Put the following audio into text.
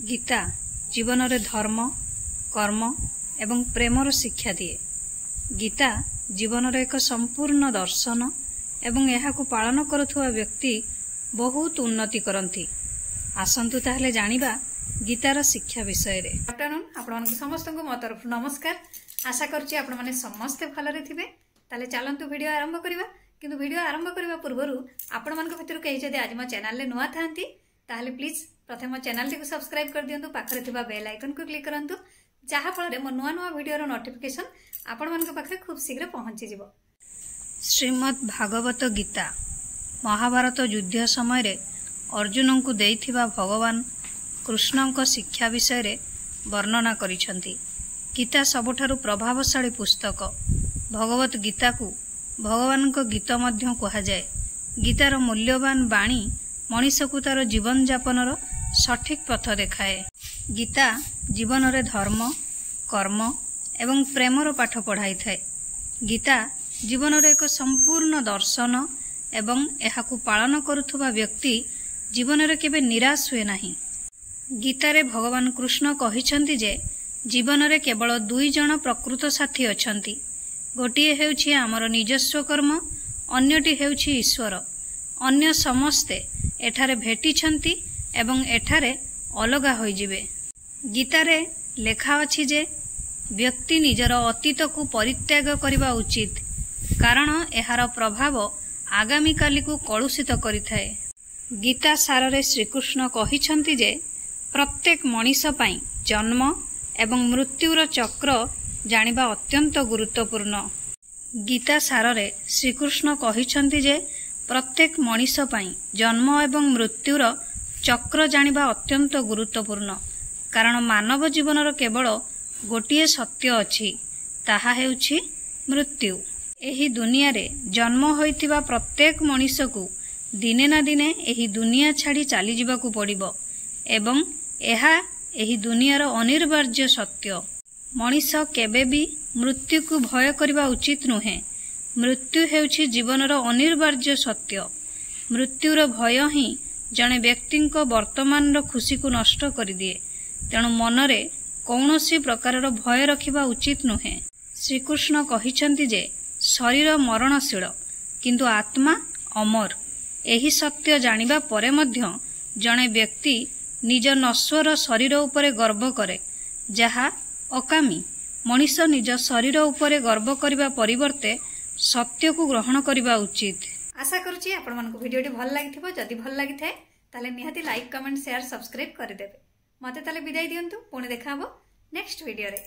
गीता जीवन रे धर्म कर्म एवं प्रेमर शिक्षा दिए। गीता जीवन रे एक संपूर्ण दर्शन एवं यहाकू पालन करुवा व्यक्ति बहुत उन्नति करती। आसंतु ताहले जानिबा गीतार शिक्षा विषय रे। गुड आफ्टरनून आपण समस्त को मो तरफ नमस्कार। आशा करछि आपण माने समस्त भलरे थिबे। ताले चलंतु वीडियो आरंभ करिबा। किंतु वीडियो आरंभ करबा पूर्वरु आपण मानक भितर केहि जदि आज मो चैनल ले नुआ थांती ताहले प्लीज प्रथम चैनल टी सब्सक्राइब कर दियंतु। पाखरे थिबा बेल आइकन को क्लिक करंतु जहा फल रे मो नुआ नुआ वीडियो रो नोटिफिकेशन आपण मानक पाखरे खूब शीघ्र पहुंची जिवो। श्रीमद् भागवत गीता महाभारत युद्ध समय रे अर्जुन को देइथिबा भगवान कृष्ण को शिक्षा विषय रे वर्णना करिसंती। गीता सबठारु प्रभावशाली पुस्तक। भगवत गीता को भगवान को गीत मध्य कहा जाए। गीतार मूल्यवान बाणी मनीष को तार जीवन यापन सठिक पथ देखाए। गीता जीवन रे धर्म कर्म एवं प्रेमर पाठ पढ़ाई थाए। गीता जीवन रे एक संपूर्ण दर्शन एवं यहाकू पालन करुवा व्यक्ति जीवन रे केबे निराश हुए नाही। गीता रे भगवान कृष्ण कहिसंती जे जीवन रे केवल दुई जण प्रकृत साथी अछंती। गोटिए हेउछि आमर निजस्व कर्म, अन्यटी हेउछि ईश्वर। अन्य समस्ते एठारे भेटिछंती एवं एठारे अलगा होई जिवे। गीता रे लेखा अछि जे व्यक्ति निजर अतीत को परित्याग करिबा उचित, कारण एहार प्रभाव आगामी काली को कलुषित करिथाए। गीता सार रे श्रीकृष्ण कहिछंती जे प्रत्येक मनीष पई जन्म एवं मृत्युर चक्र जानिबा अत्यंत गुरुत्वपूर्ण। गीता सार रे श्रीकृष्ण कहिछंती जे प्रत्येक मनीष पई जन्म एवं मृत्युर चक्र जानिबा अत्यंत गुरुत्वपूर्ण, कारण मानव जीवनर केवल गोटिए सत्य अछि, ताहा हेउछि मृत्यु। एही दुनिया रे जन्म होइतिबा प्रत्येक मनीष को दिने ना दिने एही दुनिया छाड़ी चली जिबाकू पड़िबो एवं एहा एही दुनियार अनिर्वार्य सत्य। मनीष केबे भी मृत्यु को भय करिबा उचित नुहे। मृत्यु हेउछि जीवनर अनिर्वार्य सत्य। मृत्युर भय ही जने व्यक्ति वर्तमान खुशी को नष्ट कर दिए। तेणु मनरे कौनसी प्रकारर भय रखिबा उचित नुहे। श्रीकृष्ण कहिछंती जे शरीर मरणशील किंतु आत्मा अमर। एही सत्य जानिबा परे मध्य जने व्यक्ति निज नश्वर शरीर उपरे गर्व करे, जहा अकामी। मनीष निज शरीर उपरे गर्व करिबा परिवर्ते सत्य को ग्रहण करिबा उचित। आशा करूची आपण मानको वीडियोटी भल लागिथिबो। जदि भल लागिथाय ताले निहाती लाइक कमेंट शेयर सब्सक्राइब कर देबे। मते ताले विदाई दियंतु। पुणी देखा हबो नेक्स्ट वीडियो रे।